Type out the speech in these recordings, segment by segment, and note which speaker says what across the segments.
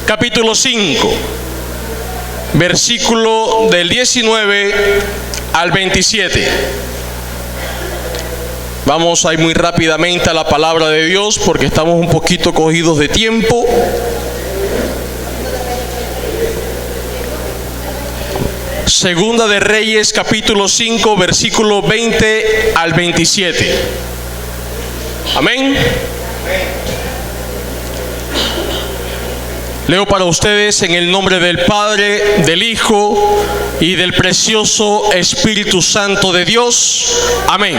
Speaker 1: capítulo 5, versículo del 19 al 27. Vamos a ir muy rápidamente a la palabra de Dios porque estamos un poquito cogidos de tiempo. Segunda de Reyes, capítulo 5, versículo 20 al 27. Amén. Leo para ustedes en el nombre del Padre, del Hijo y del precioso Espíritu Santo de Dios. Amén.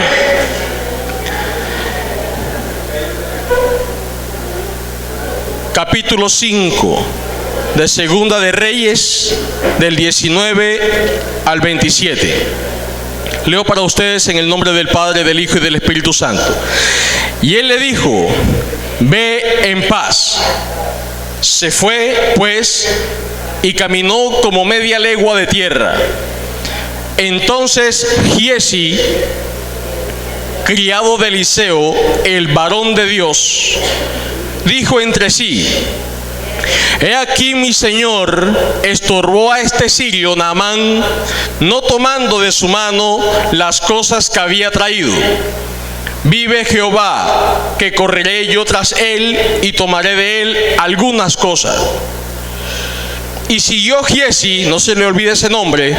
Speaker 1: Capítulo 5 de Segunda de Reyes, del 19 al 27. Leo para ustedes en el nombre del Padre, del Hijo y del Espíritu Santo. Y él le dijo: ve en paz. Se fue, pues, y caminó como media legua de tierra. Entonces Giezi, criado de Eliseo, el varón de Dios, dijo entre sí: he aquí mi señor estorbó a este sirio Naamán, no tomando de su mano las cosas que había traído. Vive Jehová, que correré yo tras él y tomaré de él algunas cosas. Y siguió Giezi, no se le olvide ese nombre,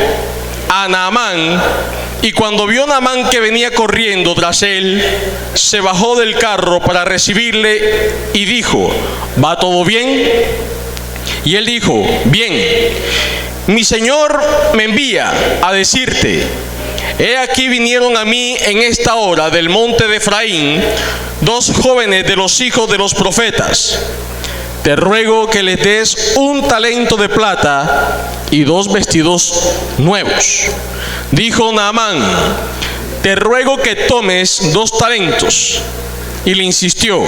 Speaker 1: a Naamán, y cuando vio Naamán que venía corriendo tras él, se bajó del carro para recibirle y dijo: ¿va todo bien? Y él dijo: bien. Mi señor me envía a decirte: he aquí vinieron a mí en esta hora del monte de Efraín 2 jóvenes de los hijos de los profetas. Te ruego que les des 1 talento de plata y 2 vestidos nuevos. Dijo Naamán: te ruego que tomes 2 talentos. Y le insistió,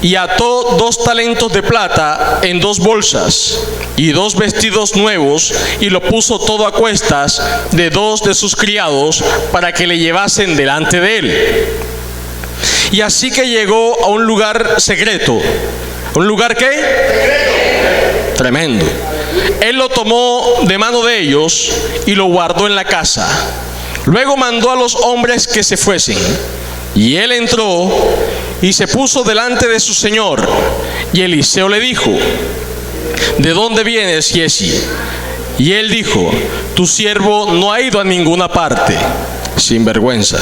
Speaker 1: y ató 2 talentos de plata en 2 bolsas y 2 vestidos nuevos, y lo puso todo a cuestas de 2 de sus criados para que le llevasen delante de él. Y así que llegó a un lugar secreto. ¿Un lugar qué? Secreto. Tremendo. Él lo tomó de mano de ellos y lo guardó en la casa. Luego mandó a los hombres que se fuesen. Y él entró y se puso delante de su señor. Y Eliseo le dijo: ¿de dónde vienes, Giezi? Y él dijo: tu siervo no ha ido a ninguna parte. Sin vergüenza.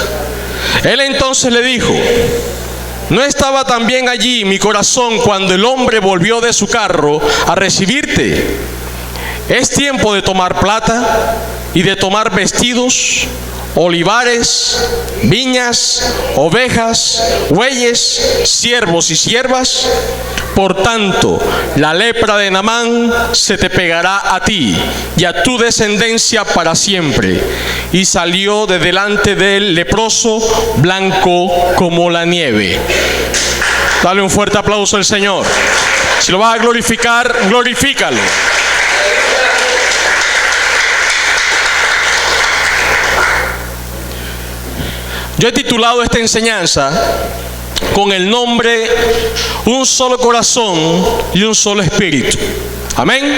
Speaker 1: Él entonces le dijo: ¿no estaba también allí mi corazón cuando el hombre volvió de su carro a recibirte? Es tiempo de tomar plata y de tomar vestidos, olivares, viñas, ovejas, bueyes, siervos y siervas. Por tanto, la lepra de Naamán se te pegará a ti y a tu descendencia para siempre. Y salió de delante del leproso, blanco como la nieve. Dale un fuerte aplauso al Señor. Si lo vas a glorificar, glorifícalo. Yo he titulado esta enseñanza con el nombre: un solo corazón y un solo espíritu. Amén.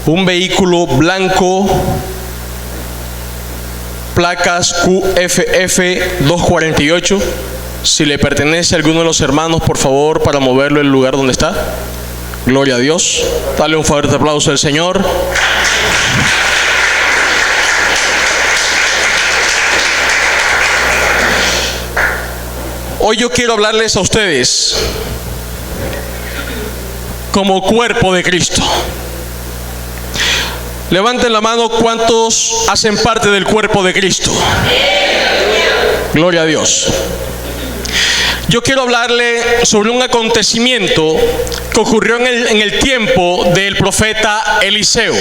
Speaker 1: Un vehículo blanco, placas QFF 248. Si le pertenece a alguno de los hermanos, por favor, para moverlo del lugar donde está. Gloria a Dios. Dale un fuerte aplauso al Señor. Hoy yo quiero hablarles a ustedes como cuerpo de Cristo. Levanten la mano, ¿cuántos hacen parte del cuerpo de Cristo? Gloria a Dios. Yo quiero hablarle sobre un acontecimiento que ocurrió en el tiempo del profeta Eliseo.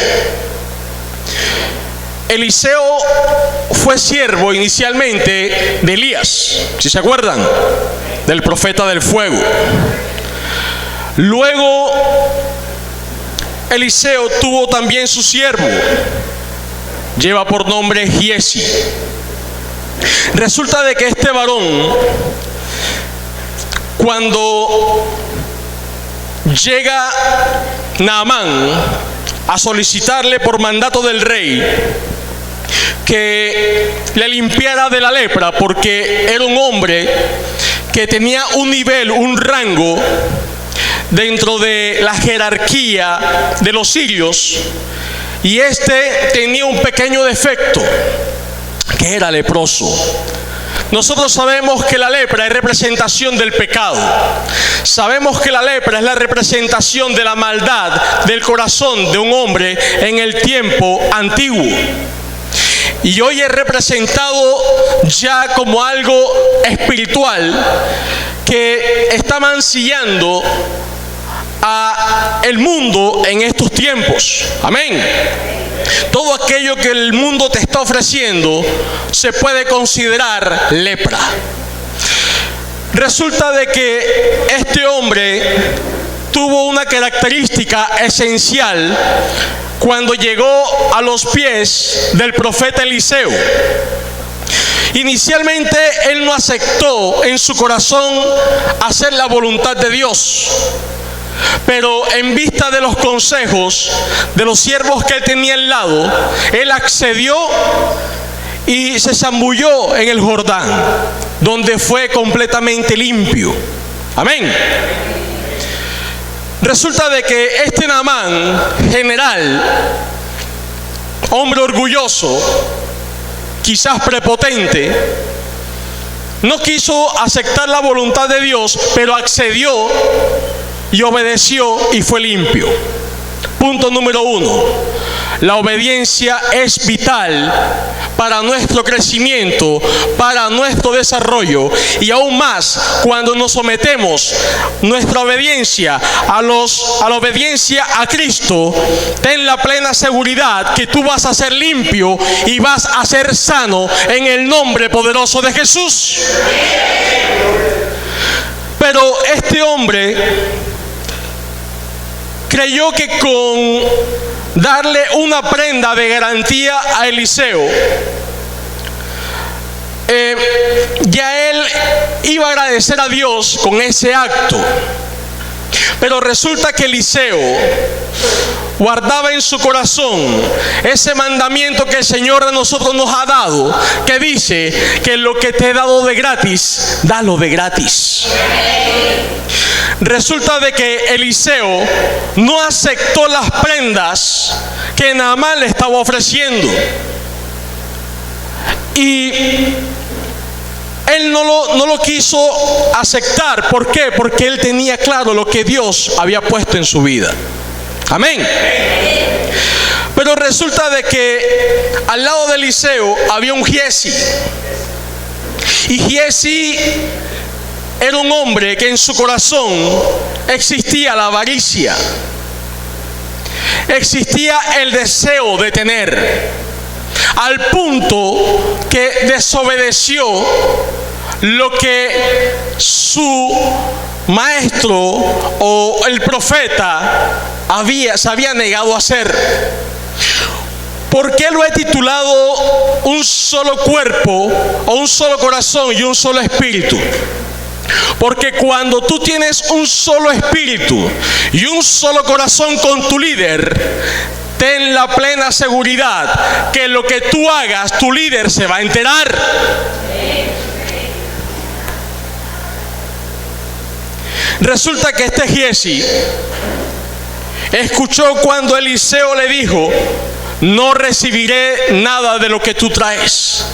Speaker 1: Eliseo fue siervo inicialmente de Elías, si se acuerdan, del profeta del fuego. Luego Eliseo tuvo también su siervo, lleva por nombre Giezi. Resulta de que este varón cuando llega Naamán a solicitarle por mandato del rey que le limpiara de la lepra, porque era un hombre que tenía un nivel, un rango dentro de la jerarquía de los sirios, y este tenía un pequeño defecto, que era leproso. Nosotros sabemos que la lepra es representación del pecado. Sabemos que la lepra es la representación de la maldad del corazón de un hombre en el tiempo antiguo. Y hoy es representado ya como algo espiritual que está mancillando a el mundo en estos tiempos. Amén. Todo aquello que el mundo te está ofreciendo se puede considerar lepra. Resulta de que este hombre tuvo una característica esencial cuando llegó a los pies del profeta Eliseo. Inicialmente él no aceptó en su corazón hacer la voluntad de Dios, pero en vista de los consejos de los siervos que él tenía al lado, él accedió y se zambulló en el Jordán, donde fue completamente limpio. Amén. Resulta de que este Naamán, general, hombre orgulloso, quizás prepotente, no quiso aceptar la voluntad de Dios, pero accedió y obedeció y fue limpio. Punto número 1. La obediencia es vital para nuestro crecimiento, para nuestro desarrollo, y aún más cuando nos sometemos nuestra obediencia a la obediencia a Cristo. Ten la plena seguridad que tú vas a ser limpio y vas a ser sano en el nombre poderoso de Jesús. Pero este hombre creyó que con darle una prenda de garantía a Eliseo, ya él iba a agradecer a Dios con ese acto. Pero resulta que Eliseo guardaba en su corazón ese mandamiento que el Señor a nosotros nos ha dado, que dice que lo que te he dado de gratis, dalo de gratis. Resulta de que Eliseo no aceptó las prendas que Naamán le estaba ofreciendo, y él no lo quiso aceptar. ¿Por qué? Porque él tenía claro lo que Dios había puesto en su vida. Amén. Pero resulta de que al lado de Eliseo había un Giezi, y Giezi era un hombre que en su corazón existía la avaricia, existía el deseo de tener, al punto que desobedeció lo que su maestro o el profeta se había negado a hacer. ¿Por qué lo he titulado un solo cuerpo o un solo corazón y un solo espíritu? Porque cuando tú tienes un solo espíritu y un solo corazón con tu líder, ten la plena seguridad que lo que tú hagas, tu líder se va a enterar. Resulta que este Giezi escuchó cuando Eliseo le dijo: no recibiré nada de lo que tú traes.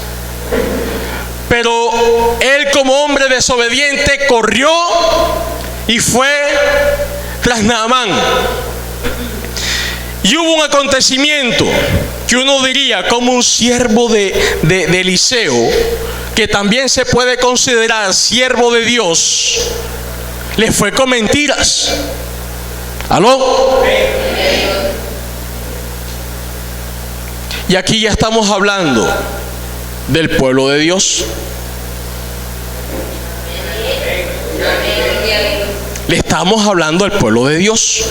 Speaker 1: Pero él, como hombre desobediente, corrió y fue tras Naamán. Y hubo un acontecimiento que uno diría, como un siervo de Eliseo, que también se puede considerar siervo de Dios, le fue con mentiras. ¿Aló? Y aquí ya estamos hablando del pueblo de Dios. Le estamos hablando al pueblo de Dios,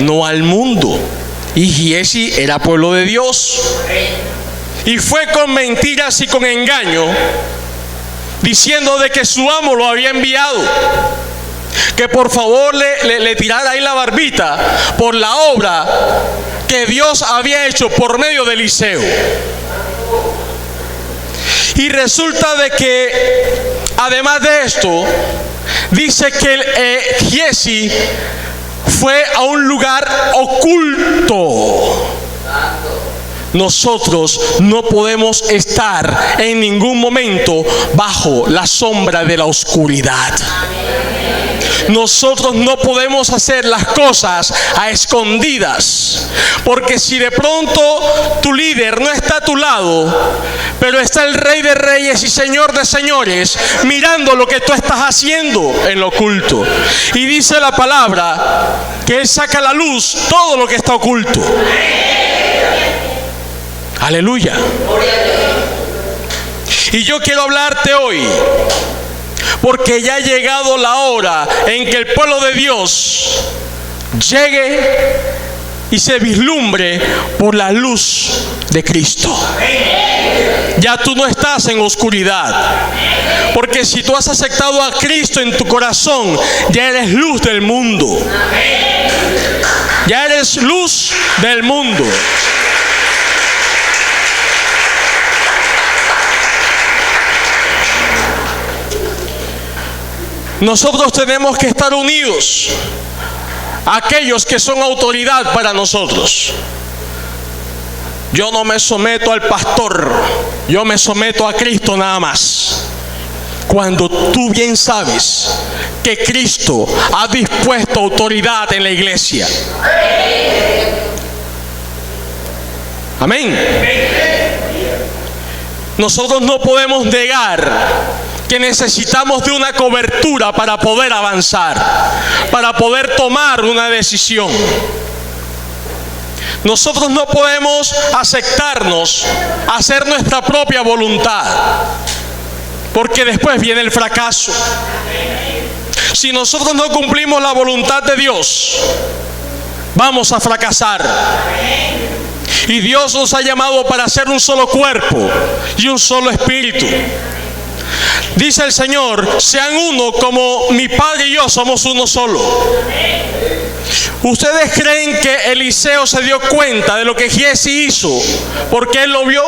Speaker 1: no al mundo. Y Giezi era pueblo de Dios, y fue con mentiras y con engaño diciendo de que su amo lo había enviado, que por favor le tirara ahí la barbita por la obra que Dios había hecho por medio de Eliseo. Y resulta de que además de esto, dice que Giezi fue a un lugar oculto. Nosotros no podemos estar en ningún momento bajo la sombra de la oscuridad. Nosotros no podemos hacer las cosas a escondidas, porque si de pronto tu líder no está a tu lado, pero está el Rey de Reyes y Señor de Señores mirando lo que tú estás haciendo en lo oculto, y dice la palabra que Él saca a la luz todo lo que está oculto. Aleluya. Y yo quiero hablarte hoy, porque ya ha llegado la hora en que el pueblo de Dios llegue y se vislumbre por la luz de Cristo. Ya tú no estás en oscuridad, porque si tú has aceptado a Cristo en tu corazón, ya eres luz del mundo. Ya eres luz del mundo. Nosotros tenemos que estar unidos a aquellos que son autoridad para nosotros. Yo no me someto al pastor, yo me someto a Cristo nada más. Cuando tú bien sabes que Cristo ha dispuesto autoridad en la iglesia. Amén. Nosotros no podemos negar que necesitamos de una cobertura para poder avanzar, para poder tomar una decisión. Nosotros no podemos aceptarnos, hacer nuestra propia voluntad, porque después viene el fracaso. Si nosotros no cumplimos la voluntad de Dios, vamos a fracasar. Y Dios nos ha llamado para ser un solo cuerpo y un solo espíritu. Dice el Señor, sean uno como mi Padre y yo somos uno solo. ¿Ustedes creen que Eliseo se dio cuenta de lo que Giezi hizo porque él lo vio?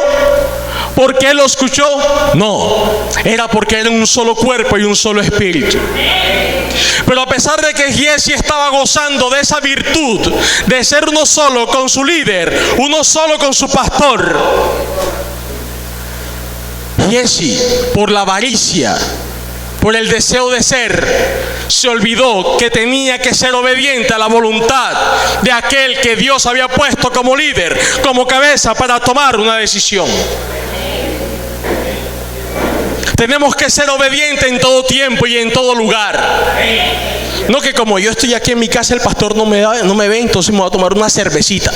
Speaker 1: ¿Porque él lo escuchó? No, era porque era un solo cuerpo y un solo espíritu. Pero a pesar de que Giezi estaba gozando de esa virtud de ser uno solo con su líder, uno solo con su pastor, Giezi, por la avaricia, por el deseo de ser, se olvidó que tenía que ser obediente a la voluntad de aquel que Dios había puesto como líder, como cabeza para tomar una decisión. Tenemos que ser obedientes en todo tiempo y en todo lugar. No que como yo estoy aquí en mi casa, el pastor no me ve, entonces me voy a tomar una cervecita.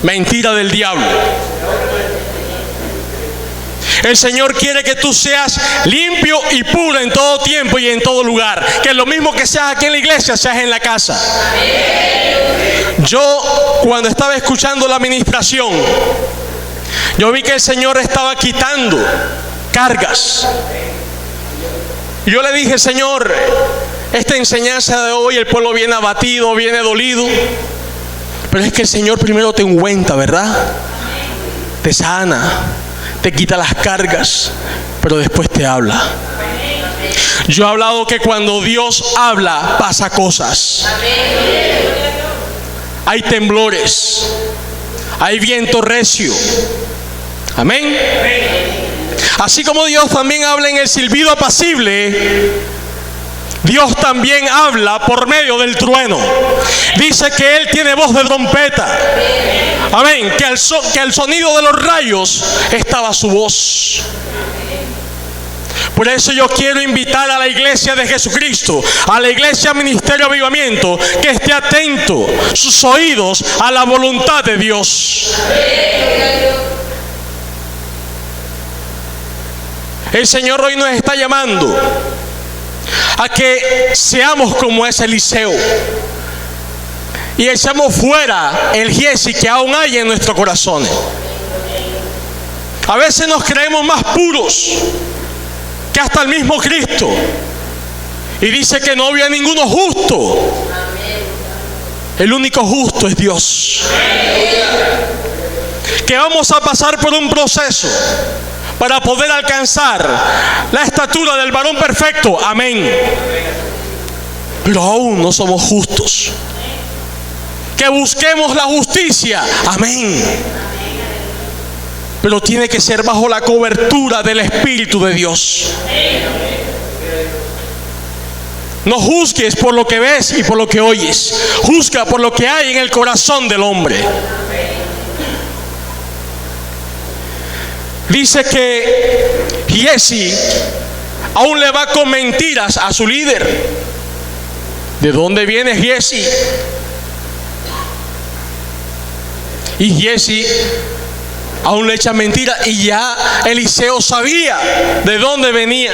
Speaker 1: Mentira del diablo. El Señor quiere que tú seas limpio y puro en todo tiempo y en todo lugar. Que lo mismo que seas aquí en la iglesia, seas en la casa. Yo, cuando estaba escuchando la administración, yo vi que el Señor estaba quitando cargas. Yo le dije, Señor, esta enseñanza de hoy, el pueblo viene abatido, viene dolido. Pero es que el Señor primero te ungüenta, ¿verdad? Te sana, te quita las cargas, pero después te habla. Yo he hablado que cuando Dios habla, pasa cosas. Hay temblores, hay viento recio. Amén. Así como Dios también habla en el silbido apacible, Dios también habla por medio del trueno. Dice que Él tiene voz de trompeta. Amén. Que al sonido de los rayos estaba su voz. Por eso yo quiero invitar a la iglesia de Jesucristo, a la iglesia Ministerio Avivamiento, que esté atento sus oídos a la voluntad de Dios. El Señor hoy nos está llamando a que seamos como es Eliseo y echamos fuera el Giezi que aún hay en nuestros corazones. A veces nos creemos más puros, que hasta el mismo Cristo. Y dice que no había ninguno justo. El único justo es Dios. Que vamos a pasar por un proceso para poder alcanzar la estatura del varón perfecto. Amén. Pero aún no somos justos. Que busquemos la justicia. Amén. Pero tiene que ser bajo la cobertura del Espíritu de Dios. No juzgues por lo que ves y por lo que oyes. Juzga por lo que hay en el corazón del hombre. Dice que Giezi aún le va con mentiras a su líder. ¿De dónde viene Giezi? Y Giezi aún le echa mentiras, y ya Eliseo sabía de dónde venía.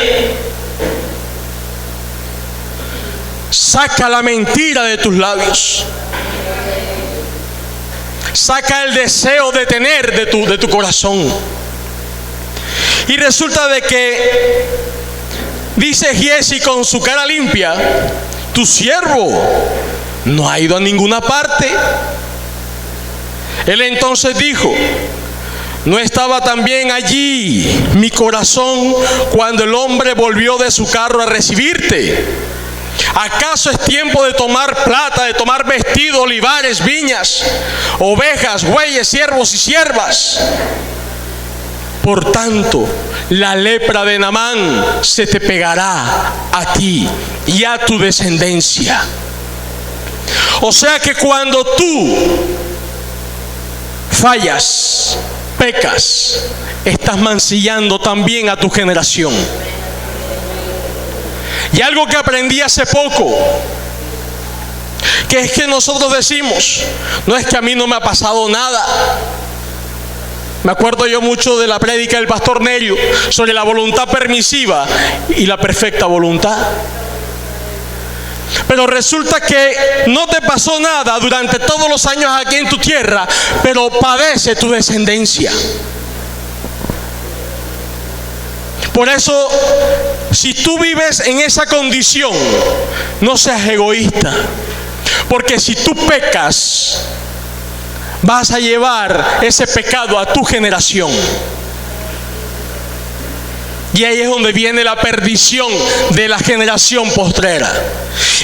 Speaker 1: Saca la mentira de tus labios. Saca el deseo de tener de tu corazón. Y resulta de que dice Giezi con su cara limpia: tu siervo no ha ido a ninguna parte. Él entonces dijo: ¿no estaba también allí mi corazón cuando el hombre volvió de su carro a recibirte? ¿Acaso es tiempo de tomar plata, de tomar vestido, olivares, viñas, ovejas, bueyes, siervos y siervas? Por tanto, la lepra de Naamán se te pegará a ti y a tu descendencia. O sea que cuando tú fallas, pecas, estás mancillando también a tu generación. Y algo que aprendí hace poco, que es que nosotros decimos: no, es que a mí no me ha pasado nada. Me acuerdo yo mucho de la prédica del pastor Nerio sobre la voluntad permisiva y la perfecta voluntad. Pero resulta que no te pasó nada durante todos los años aquí en tu tierra, pero padece tu descendencia. Por eso, si tú vives en esa condición, no seas egoísta, porque si tú pecas, vas a llevar ese pecado a tu generación. Y ahí es donde viene la perdición de la generación postrera.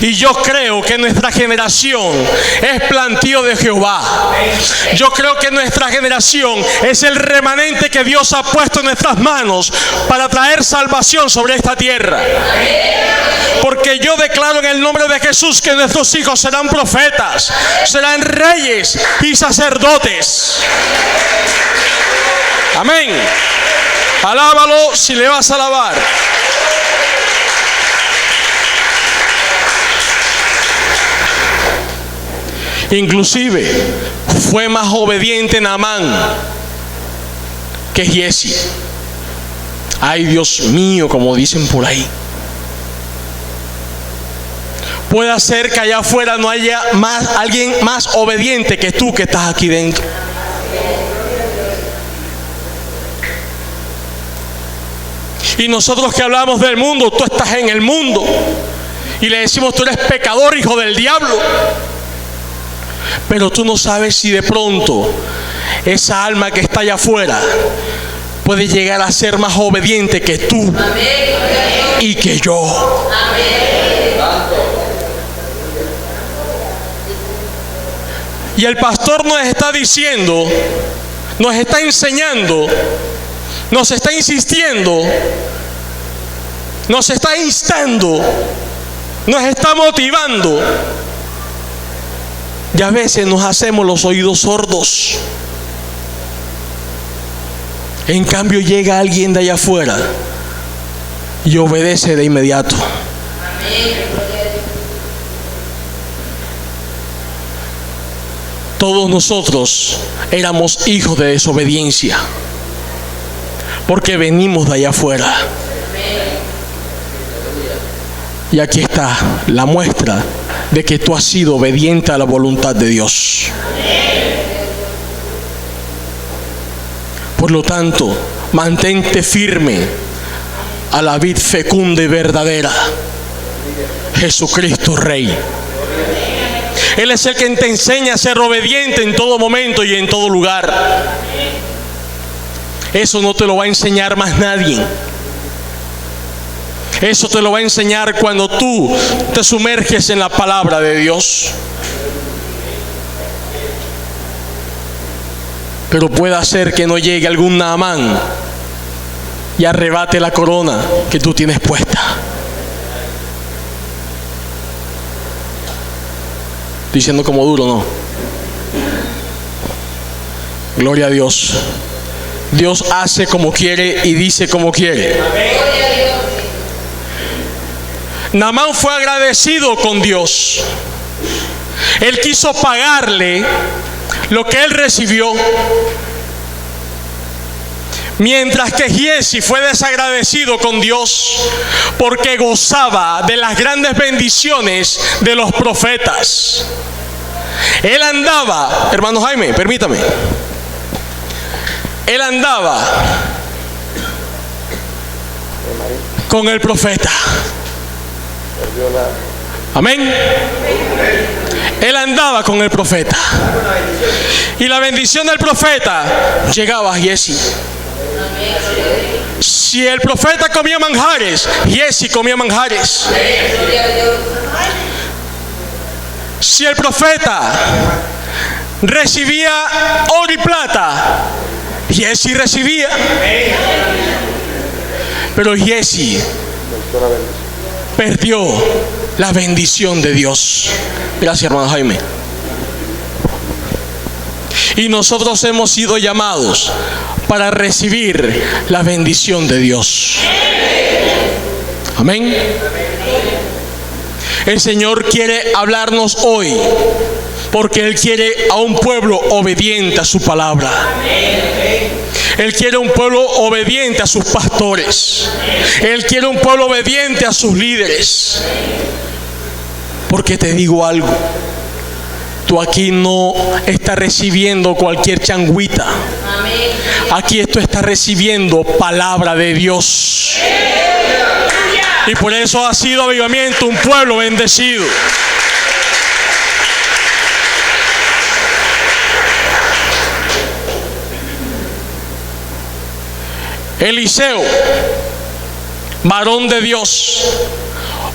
Speaker 1: Y yo creo que nuestra generación es plantío de Jehová. Yo creo que nuestra generación es el remanente que Dios ha puesto en nuestras manos para traer salvación sobre esta tierra. Porque yo declaro en el nombre de Jesús que nuestros hijos serán profetas, serán reyes y sacerdotes. Amén. Alábalo si le vas a alabar. Inclusive fue más obediente Naamán que Giezi. Ay, Dios mío, como dicen por ahí. Puede ser que allá afuera no haya alguien más obediente que tú que estás aquí dentro. Y nosotros que hablamos del mundo, tú estás en el mundo, y le decimos: tú eres pecador, hijo del diablo. Pero tú no sabes si de pronto esa alma que está allá afuera puede llegar a ser más obediente que tú y que yo. Y el pastor nos está diciendo, nos está enseñando, nos está insistiendo, nos está instando, nos está motivando. Y a veces nos hacemos los oídos sordos. En cambio llega alguien de allá afuera y obedece de inmediato. Todos nosotros éramos hijos de desobediencia, porque venimos de allá afuera. Y aquí está la muestra de que tú has sido obediente a la voluntad de Dios. Por lo tanto, mantente firme, a la vid fecunda y verdadera, Jesucristo Rey. Él es el que te enseña a ser obediente en todo momento y en todo lugar. Eso no te lo va a enseñar más nadie. Eso te lo va a enseñar cuando tú te sumerges en la palabra de Dios. Pero puede ser que no llegue algún Naamán y arrebate la corona que tú tienes puesta. Diciendo como duro, ¿no? Gloria a Dios. Dios hace como quiere y dice como quiere. Naamán fue agradecido con Dios. Él quiso pagarle lo que él recibió, mientras que Giesi fue desagradecido con Dios porque gozaba de las grandes bendiciones de los profetas. Él andaba, hermano Jaime, permítame, él andaba con el profeta. Amén. Él andaba con el profeta. Y la bendición del profeta llegaba a Giesi. Si el profeta comía manjares, Giesi comía manjares. Si el profeta recibía oro y plata, Giesi recibía. Pero Giesi perdió la bendición de Dios. Gracias, hermano Jaime. Y nosotros hemos sido llamados para recibir la bendición de Dios. Amén. El Señor quiere hablarnos hoy porque Él quiere a un pueblo obediente a su palabra. Él quiere un pueblo obediente a sus pastores. Él quiere un pueblo obediente a sus líderes. Porque te digo algo, tú aquí no estás recibiendo cualquier changuita. Aquí tú estás recibiendo palabra de Dios. Y por eso ha sido Avivamiento un pueblo bendecido. Eliseo, varón de Dios,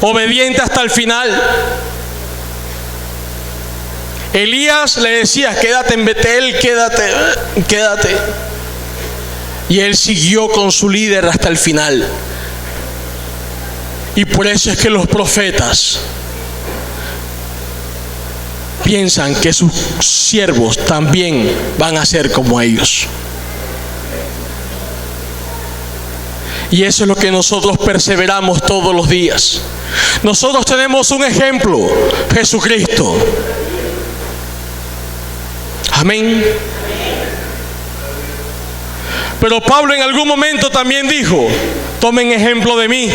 Speaker 1: obediente hasta el final. Elías le decía: quédate en Betel, quédate. Y él siguió con su líder hasta el final. Y por eso es que los profetas piensan que sus siervos también van a ser como ellos. Y eso es lo que nosotros perseveramos todos los días. Nosotros tenemos un ejemplo, Jesucristo. Amén. Pero Pablo en algún momento también dijo: tomen ejemplo de mí.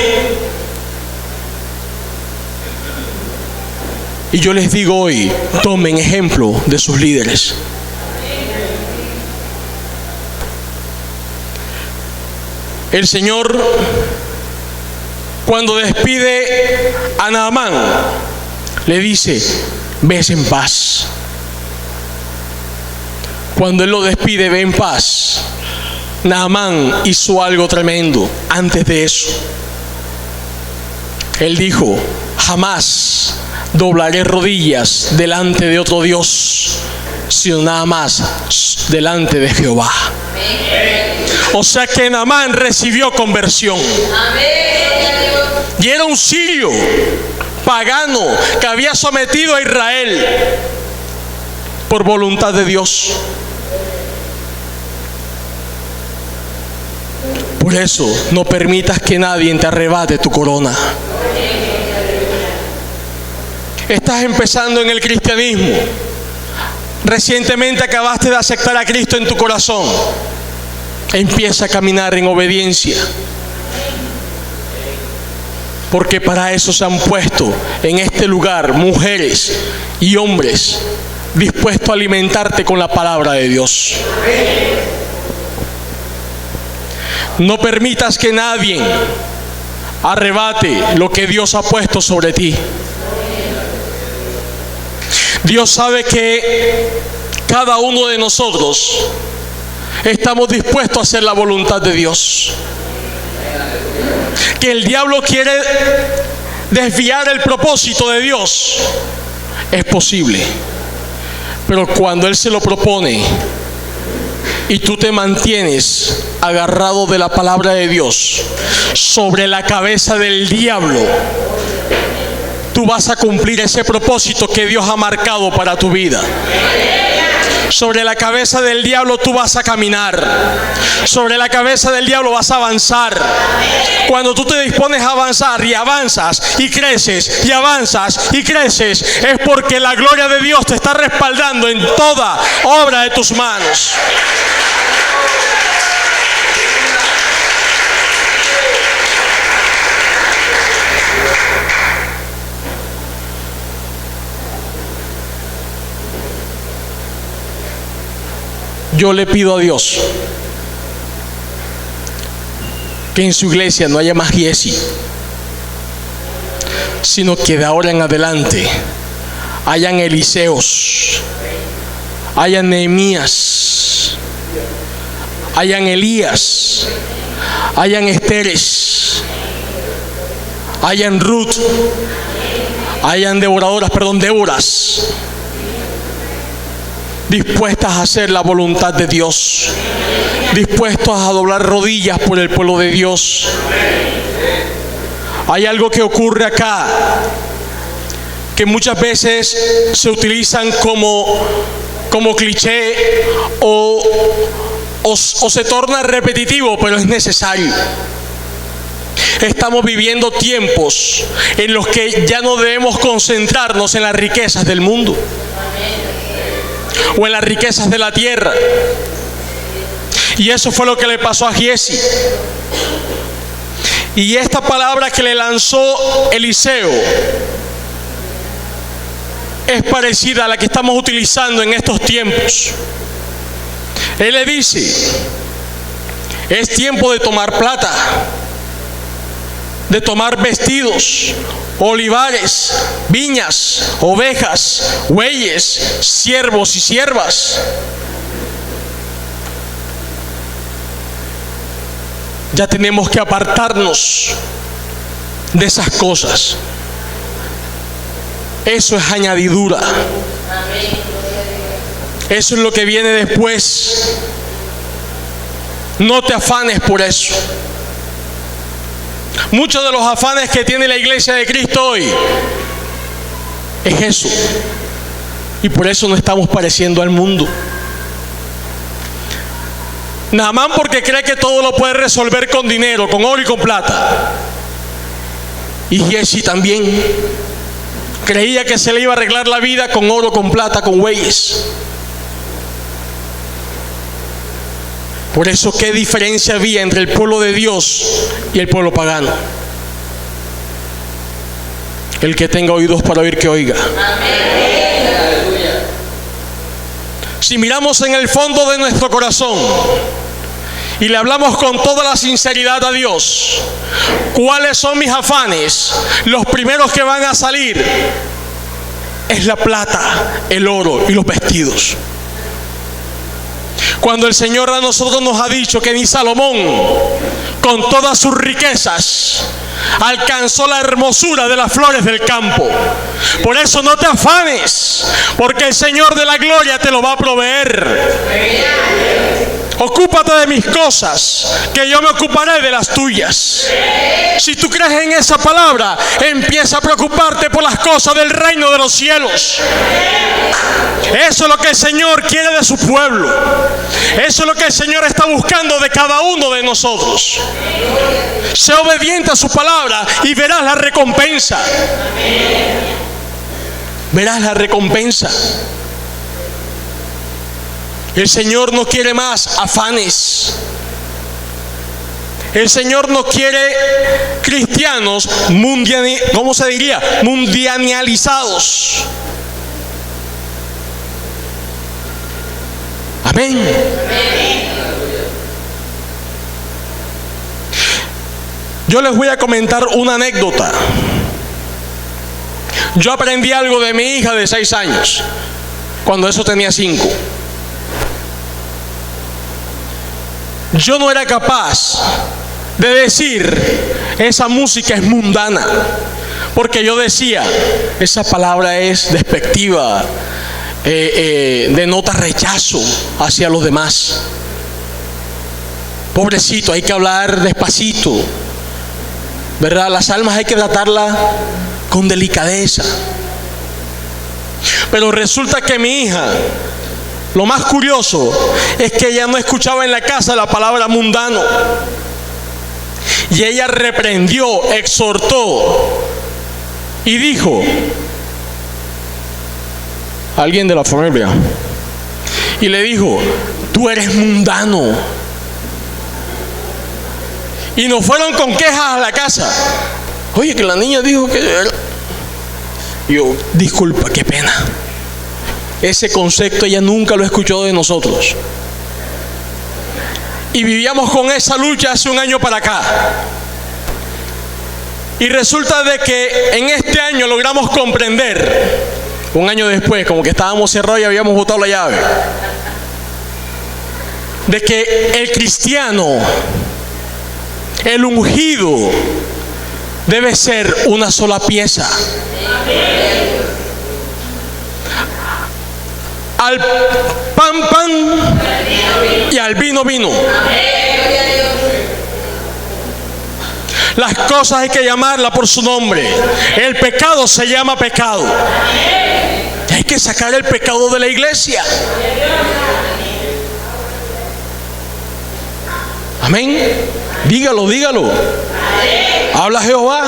Speaker 1: Y yo les digo hoy: tomen ejemplo de sus líderes. El Señor, cuando despide a Naamán, le dice: ves en paz. Cuando Él lo despide, ve en paz, Naamán hizo algo tremendo. Antes de eso, Él dijo: jamás doblaré rodillas delante de otro Dios, sino nada más delante de Jehová. O sea que Naamán recibió conversión. Y era un sirio pagano que había sometido a Israel por voluntad de Dios. Por eso no permitas que nadie te arrebate tu corona. Estás empezando en el cristianismo. Recientemente acabaste de aceptar a Cristo en tu corazón. Empieza a caminar en obediencia. Porque para eso se han puesto en este lugar mujeres y hombres dispuestos a alimentarte con la palabra de Dios. No permitas que nadie arrebate lo que Dios ha puesto sobre ti. Dios sabe que cada uno de nosotros estamos dispuestos a hacer la voluntad de Dios. Que el diablo quiere desviar el propósito de Dios, es posible. Pero cuando Él se lo propone y tú te mantienes agarrado de la palabra de Dios sobre la cabeza del diablo, tú vas a cumplir ese propósito que Dios ha marcado para tu vida. Sobre la cabeza del diablo tú vas a caminar. Sobre la cabeza del diablo vas a avanzar. Cuando tú te dispones a avanzar y avanzas y creces y avanzas y creces, es porque la gloria de Dios te está respaldando en toda obra de tus manos. Yo le pido a Dios que en su iglesia no haya más Giesi, sino que de ahora en adelante hayan Eliseos, hayan Nehemías, hayan Elías, hayan Esteres, hayan Ruth, hayan Déboras, dispuestas a hacer la voluntad de Dios, dispuestos a doblar rodillas por el pueblo de Dios. Hay algo que ocurre acá que muchas veces se utilizan como cliché o se torna repetitivo, pero es necesario. Estamos viviendo tiempos en los que ya no debemos concentrarnos en las riquezas del mundo o en las riquezas de la tierra. Y eso fue lo que le pasó a Giesi. Y esta palabra que le lanzó Eliseo es parecida a la que estamos utilizando en estos tiempos. Él le dice: es tiempo de tomar plata, de tomar vestidos, olivares, viñas, ovejas, bueyes, siervos y siervas. Ya tenemos que apartarnos de esas cosas. Eso es añadidura. Eso es lo que viene después. No te afanes por eso. Muchos de los afanes que tiene la iglesia de Cristo hoy es eso. Y por eso no estamos pareciendo al mundo. Naamán porque cree que todo lo puede resolver con dinero, con oro y con plata. Y Giesi también creía que se le iba a arreglar la vida con oro, con plata, con bueyes. Por eso, ¿qué diferencia había entre el pueblo de Dios y el pueblo pagano? El que tenga oídos para oír, que oiga. Si miramos en el fondo de nuestro corazón y le hablamos con toda la sinceridad a Dios, ¿cuáles son mis afanes? Los primeros que van a salir es la plata, el oro y los vestidos. Cuando el Señor a nosotros nos ha dicho que ni Salomón, con todas sus riquezas, alcanzó la hermosura de las flores del campo. Por eso no te afanes, porque el Señor de la gloria te lo va a proveer. Ocúpate de mis cosas, que yo me ocuparé de las tuyas. Si tú crees en esa palabra, empieza a preocuparte por las cosas del reino de los cielos. Eso es lo que el Señor quiere de su pueblo. Eso es lo que el Señor está buscando de cada uno de nosotros. Sé obediente a su palabra y verás la recompensa. Verás la recompensa. El Señor no quiere más afanes. El Señor no quiere cristianos mundializados. Amén. Yo les voy a comentar una anécdota. Yo aprendí algo de mi hija de 6 años, cuando eso tenía 5. Yo no era capaz de decir, esa música es mundana, porque yo decía, esa palabra es despectiva, denota rechazo hacia los demás. Pobrecito, hay que hablar despacito, ¿verdad? Las almas hay que tratarlas con delicadeza. Pero resulta que mi hija, lo más curioso es que ella no escuchaba en la casa la palabra mundano. Y ella reprendió, exhortó y dijo, alguien de la familia, y le dijo, tú eres mundano. Y nos fueron con quejas a la casa. Oye, que la niña dijo que... Yo, disculpa, qué pena. Ese concepto ella nunca lo escuchó de nosotros. Y vivíamos con esa lucha hace un año para acá. Y resulta de que en este año logramos comprender, un año después, como que estábamos cerrados y habíamos botado la llave, de que el cristiano, el ungido, debe ser una sola pieza. Al pan, pan, y al vino, vino. Las cosas hay que llamarlas por su nombre. El pecado se llama pecado. Y hay que sacar el pecado de la iglesia. Amén. Dígalo, dígalo. Habla Jehová.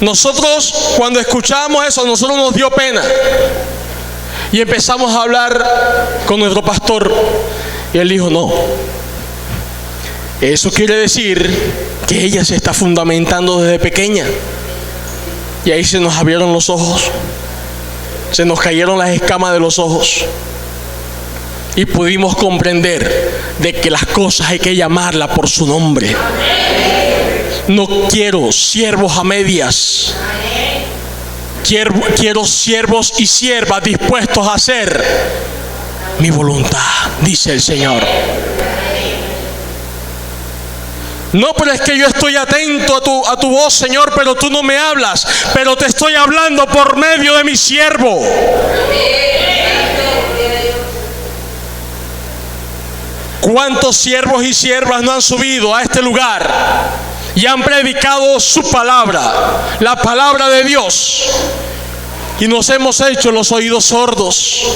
Speaker 1: Nosotros, cuando escuchamos eso, a nosotros nos dio pena. Y empezamos a hablar con nuestro pastor. Y él dijo, no. Eso quiere decir que ella se está fundamentando desde pequeña. Y ahí se nos abrieron los ojos. Se nos cayeron las escamas de los ojos. Y pudimos comprender de que las cosas hay que llamarlas por su nombre. No quiero siervos a medias. Quiero siervos y siervas dispuestos a hacer mi voluntad, dice el Señor. No, pero es que yo estoy atento a tu voz, Señor, pero tú no me hablas. Pero te estoy hablando por medio de mi siervo. ¿Cuántos siervos y siervas no han subido a este lugar y han predicado su palabra, la palabra de Dios, y nos hemos hecho los oídos sordos?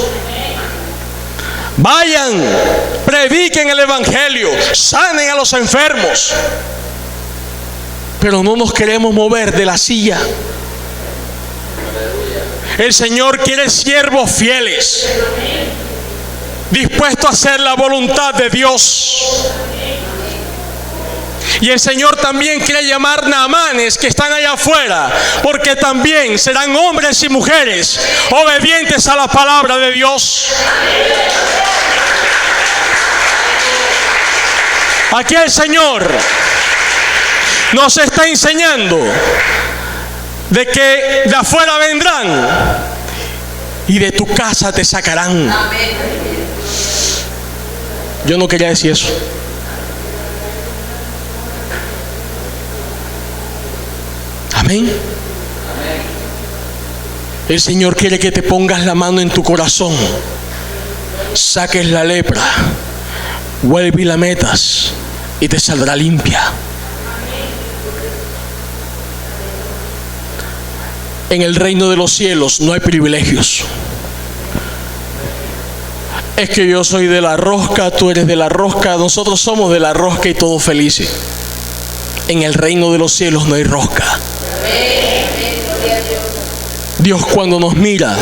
Speaker 1: Vayan, prediquen el evangelio, sanen a los enfermos, pero no nos queremos mover de la silla. El Señor quiere siervos fieles, dispuestos a hacer la voluntad de Dios. Y el Señor también quiere llamar naamanes que están allá afuera, porque también serán hombres y mujeres obedientes a la palabra de Dios. Aquí el Señor nos está enseñando de que de afuera vendrán y de tu casa te sacarán. Yo no quería decir eso. Amén. El Señor quiere que te pongas la mano en tu corazón, saques la lepra, vuelve y la metas y te saldrá limpia. En el reino de los cielos no hay privilegios. Es que yo soy de la rosca, tú eres de la rosca, nosotros somos de la rosca y todos felices. En el reino de los cielos no hay rosca. Dios cuando nos mira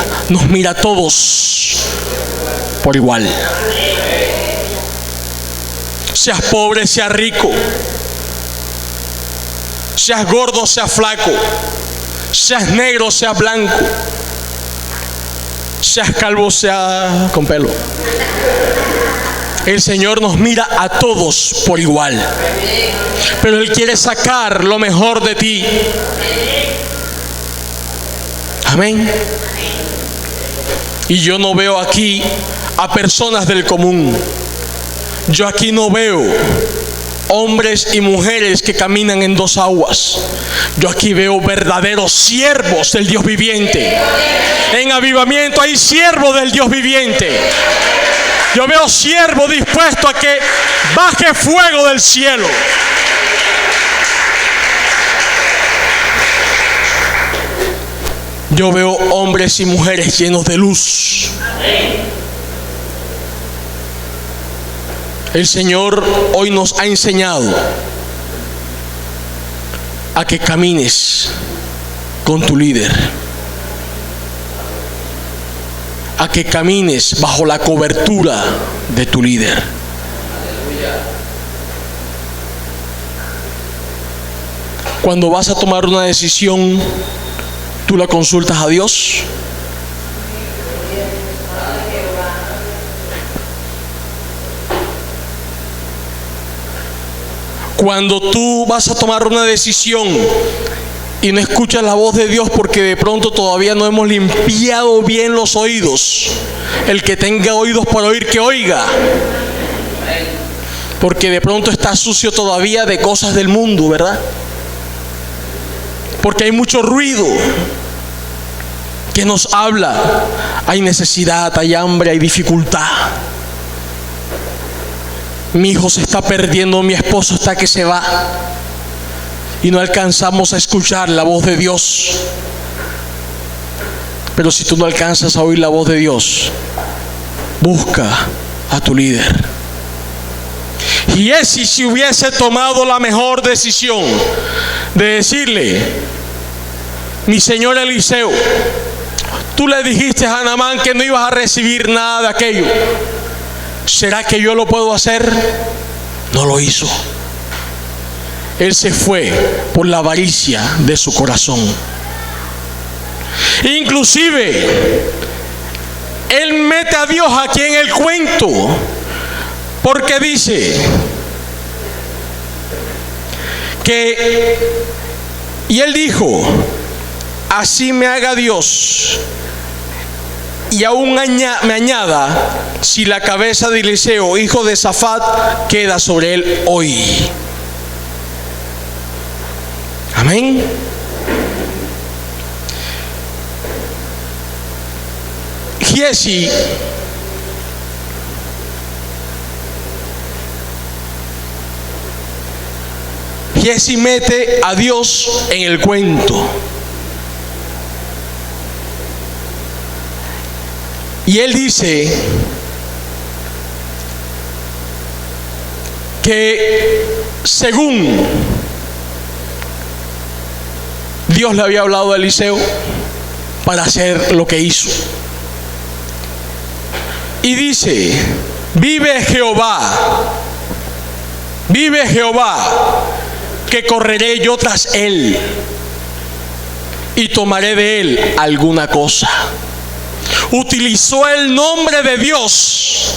Speaker 1: a todos por igual. Seas pobre, seas rico, seas gordo, seas flaco, seas negro, seas blanco, seas calvo, seas con pelo. El Señor nos mira a todos por igual, pero Él quiere sacar lo mejor de ti. Amén. Y yo no veo aquí a personas del común. Yo aquí no veo hombres y mujeres que caminan en dos aguas. Yo aquí veo verdaderos siervos del Dios viviente. En Avivamiento hay siervos del Dios viviente. Yo veo siervos dispuestos a que baje fuego del cielo. Yo veo hombres y mujeres llenos de luz. El Señor hoy nos ha enseñado a que camines con tu líder, a que camines bajo la cobertura de tu líder. Cuando vas a tomar una decisión, ¿tú la consultas a Dios? Cuando tú vas a tomar una decisión y no escuchas la voz de Dios porque de pronto todavía no hemos limpiado bien los oídos, el que tenga oídos para oír, que oiga. Porque de pronto está sucio todavía de cosas del mundo, ¿verdad? Porque hay mucho ruido que nos habla. Hay necesidad, hay hambre, hay dificultad. Mi hijo se está perdiendo, mi esposo está que se va. Y no alcanzamos a escuchar la voz de Dios. Pero si tú no alcanzas a oír la voz de Dios, busca a tu líder. Giesi, si hubiese tomado la mejor decisión de decirle: mi señor Eliseo, tú le dijiste a Naamán que no ibas a recibir nada de aquello, ¿será que yo lo puedo hacer? No lo hizo. Él se fue por la avaricia de su corazón. Inclusive él mete a Dios aquí en el cuento, porque dice que, y él dijo: así me haga Dios y aún me añada, si la cabeza de Eliseo, hijo de Safat, queda sobre él hoy. Amén. Giesi mete a Dios en el cuento. Y él dice que según Dios le había hablado a Eliseo para hacer lo que hizo. Y dice: vive Jehová, que correré yo tras él y tomaré de él alguna cosa. Utilizó el nombre de Dios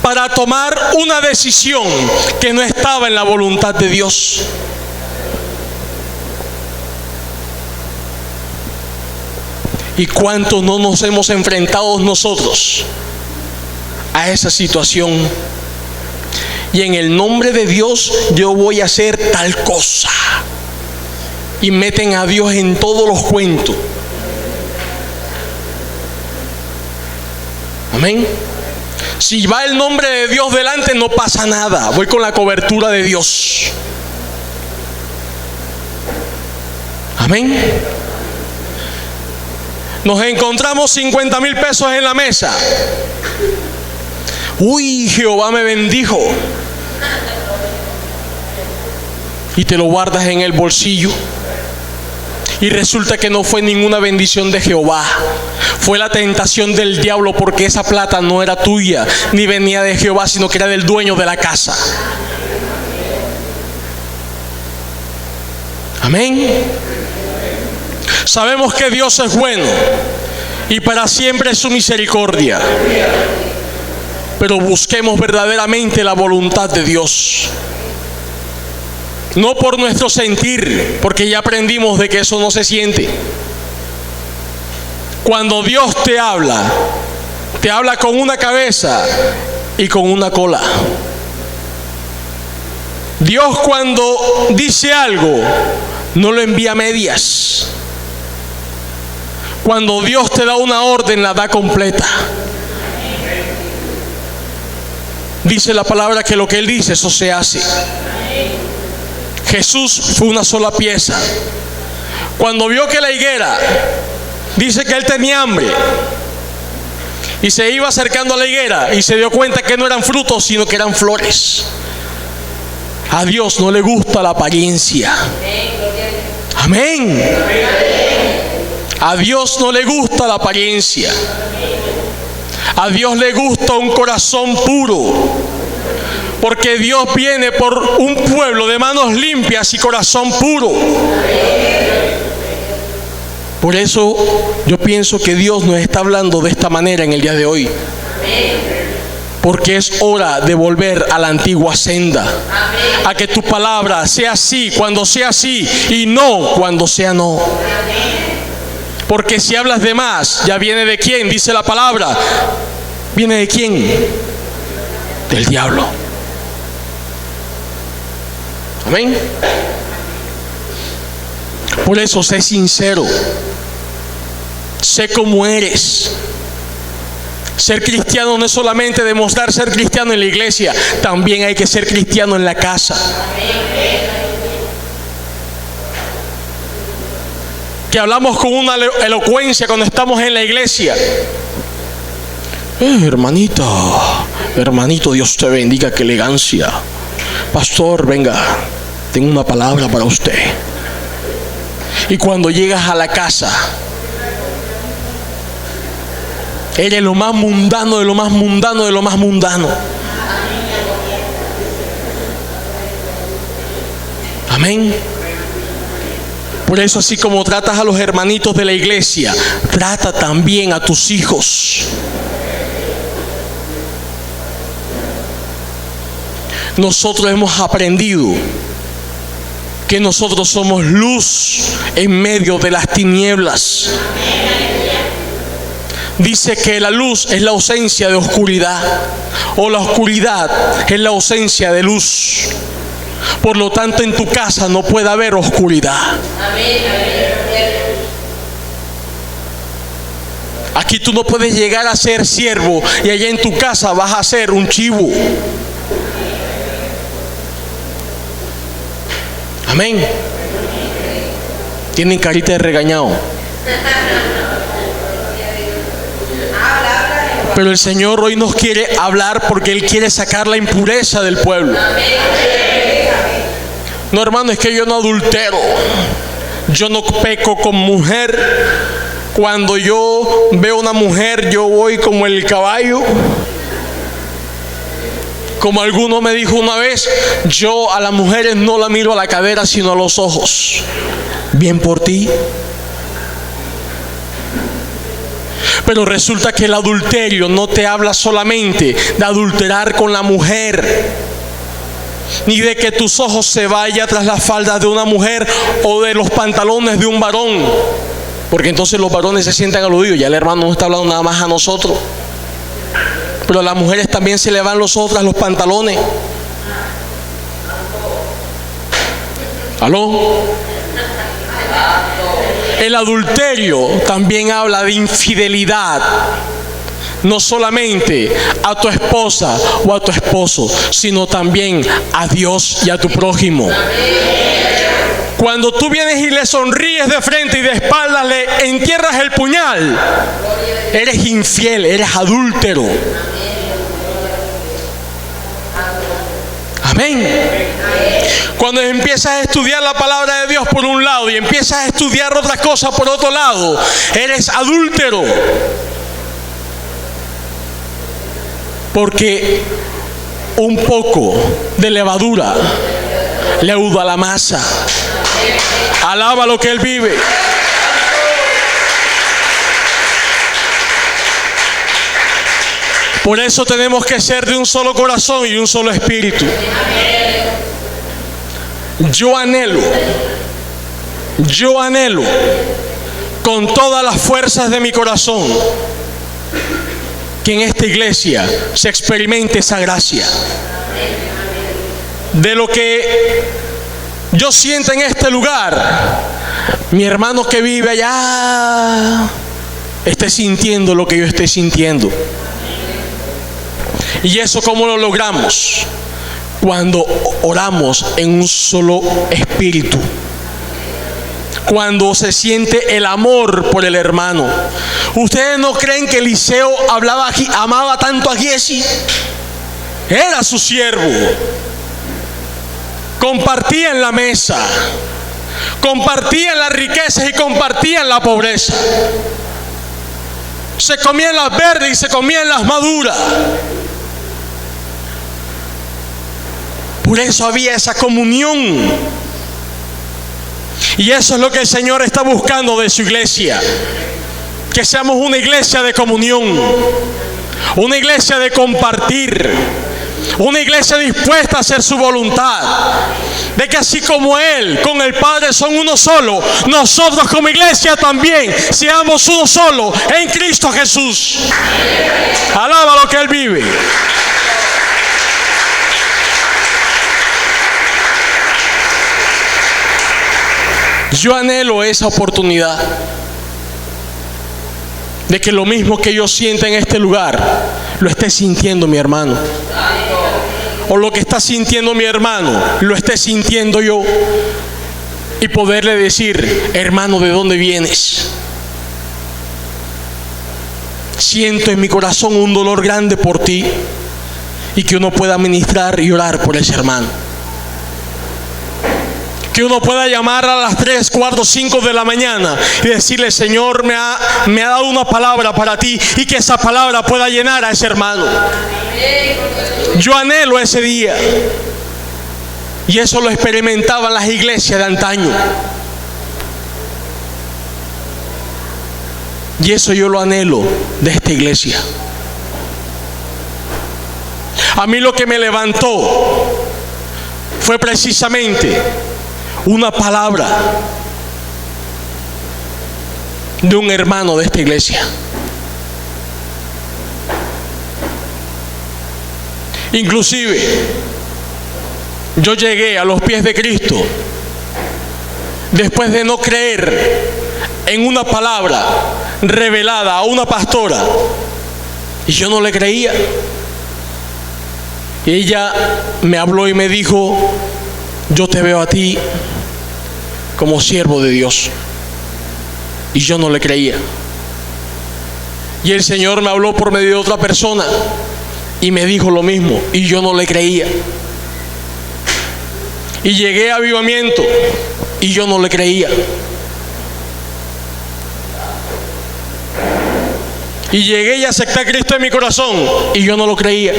Speaker 1: para tomar una decisión que no estaba en la voluntad de Dios. ¿Y cuántos no nos hemos enfrentado nosotros a esa situación? Y en el nombre de Dios yo voy a hacer tal cosa. Y meten a Dios en todos los cuentos. Amén. Si va el nombre de Dios delante, no pasa nada. Voy con la cobertura de Dios. Amén. Nos encontramos 50,000 pesos en la mesa. Uy, Jehová me bendijo. Y te lo guardas en el bolsillo. Y resulta que no fue ninguna bendición de Jehová. Fue la tentación del diablo, porque esa plata no era tuya, ni venía de Jehová, sino que era del dueño de la casa. Amén. Sabemos que Dios es bueno y para siempre es su misericordia. pero busquemos verdaderamente la voluntad de Dios. No por nuestro sentir, porque ya aprendimos de que eso no se siente. Cuando Dios te habla con una cabeza y con una cola. Dios, cuando dice algo, no lo envía a medias. Cuando Dios te da una orden, la da completa. Dice la palabra que lo que Él dice, eso se hace. Jesús fue una sola pieza. Cuando vio que la higuera, dice que Él tenía hambre, y se iba acercando a la higuera y se dio cuenta que no eran frutos, sino que eran flores. A Dios no le gusta la apariencia. Amén. A Dios no le gusta la apariencia. A Dios le gusta un corazón puro. Porque Dios viene por un pueblo de manos limpias y corazón puro. Por eso yo pienso que Dios nos está hablando de esta manera en el día de hoy. Porque es hora de volver a la antigua senda. A que tu palabra sea sí cuando sea sí y no cuando sea no. Porque si hablas de más, ya viene de quién, dice la palabra. ¿Viene de quién? Del diablo. Amén. Por eso sé sincero. Sé cómo eres. Ser cristiano no es solamente demostrar ser cristiano en la iglesia, también hay que ser cristiano en la casa. Que hablamos con una elocuencia cuando estamos en la iglesia. Hermanito, Dios te bendiga, qué elegancia. Pastor, venga, tengo una palabra para usted. Y cuando llegas a la casa, eres lo más mundano de lo más mundano de lo más mundano. Amén. Por eso, así como tratas a los hermanitos de la iglesia, trata también a tus hijos. Nosotros hemos aprendido que nosotros somos luz en medio de las tinieblas. Dice que la luz es la ausencia de oscuridad, o la oscuridad es la ausencia de luz. Por lo tanto, en tu casa no puede haber oscuridad. Aquí tú no puedes llegar a ser siervo y allá en tu casa vas a ser un chivo. Amén. Tienen carita de regañado. Pero el Señor hoy nos quiere hablar porque Él quiere sacar la impureza del pueblo. No, hermano, es que yo no adultero, yo no peco con mujer. Cuando yo veo una mujer, yo voy como el caballo. Como alguno me dijo una vez, yo a las mujeres no la miro a la cadera, sino a los ojos. Bien por ti. Pero resulta que el adulterio no te habla solamente de adulterar con la mujer, ni de que tus ojos se vayan tras las faldas de una mujer o de los pantalones de un varón, porque entonces los varones se sienten aludidos. Ya el hermano no está hablando nada más a nosotros, pero a las mujeres también se le van los ojos tras los pantalones. ¿Aló? El adulterio también habla de infidelidad, no solamente a tu esposa o a tu esposo, sino también a Dios y a tu prójimo. Cuando tú vienes y le sonríes de frente y de espaldas le entierras el puñal, eres infiel, eres adúltero. Amén. Cuando empiezas a estudiar la palabra de Dios por un lado y empiezas a estudiar otras cosas por otro lado, eres adúltero. Porque un poco de levadura leuda la masa. Alaba lo que Él vive. Por eso tenemos que ser de un solo corazón y un solo espíritu. Yo anhelo con todas las fuerzas de mi corazón que en esta iglesia se experimente esa gracia. De lo que yo siento en este lugar, mi hermano que vive allá esté sintiendo lo que yo estoy sintiendo. ¿Y eso cómo lo logramos? Cuando oramos en un solo espíritu. Cuando se siente el amor por el hermano. ¿Ustedes no creen que Eliseo amaba tanto a Giezi? Era su siervo. Compartían la mesa, compartían las riquezas y compartían la pobreza. Se comían las verdes y se comían las maduras. Por eso había esa comunión. Y eso es lo que el Señor está buscando de su iglesia. Que seamos una iglesia de comunión, una iglesia de compartir, una iglesia dispuesta a hacer su voluntad. De que así como Él con el Padre son uno solo, nosotros como iglesia también seamos uno solo en Cristo Jesús. Alaba lo que Él vive. Yo anhelo esa oportunidad de que lo mismo que yo siento en este lugar lo esté sintiendo mi hermano, o lo que está sintiendo mi hermano lo esté sintiendo yo, y poderle decir: hermano, ¿de dónde vienes? Siento en mi corazón un dolor grande por ti, y que uno pueda ministrar y orar por ese hermano. Que uno pueda llamar a las 3, 4, 5 de la mañana y decirle: Señor, me ha dado una palabra para ti, y que esa palabra pueda llenar a ese hermano. Yo anhelo ese día. Y eso lo experimentaban las iglesias de antaño. Y eso yo lo anhelo de esta iglesia. A mí lo que me levantó fue precisamente una palabra de un hermano de esta iglesia. Inclusive yo llegué a los pies de Cristo después de no creer en una palabra revelada a una pastora, y yo no le creía. Y ella me habló y me dijo: yo te veo a ti como siervo de Dios. Y yo no le creía. Y el Señor me habló por medio de otra persona y me dijo lo mismo, y yo no le creía. Y llegué a avivamiento y yo no le creía. Y llegué y acepté a Cristo en mi corazón y yo no lo creía.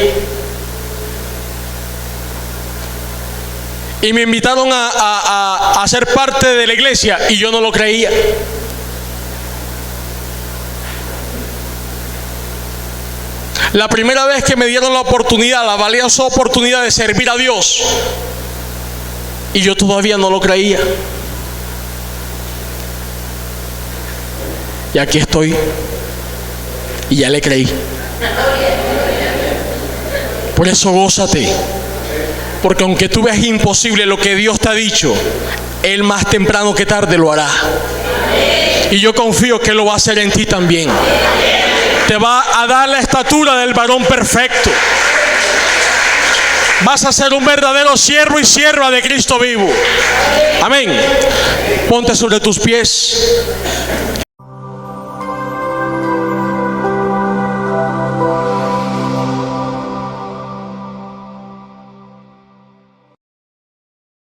Speaker 1: Y me invitaron a ser parte de la iglesia y yo no lo creía. La primera vez que me dieron la oportunidad, la valiosa oportunidad de servir a Dios, y yo todavía no lo creía. Y aquí estoy y ya le creí. Por eso gózate. Porque aunque tú veas imposible lo que Dios te ha dicho, Él más temprano que tarde lo hará. Y yo confío que lo va a hacer en ti también. Te va a dar la estatura del varón perfecto. Vas a ser un verdadero siervo y sierva de Cristo vivo. Amén. Ponte sobre tus pies.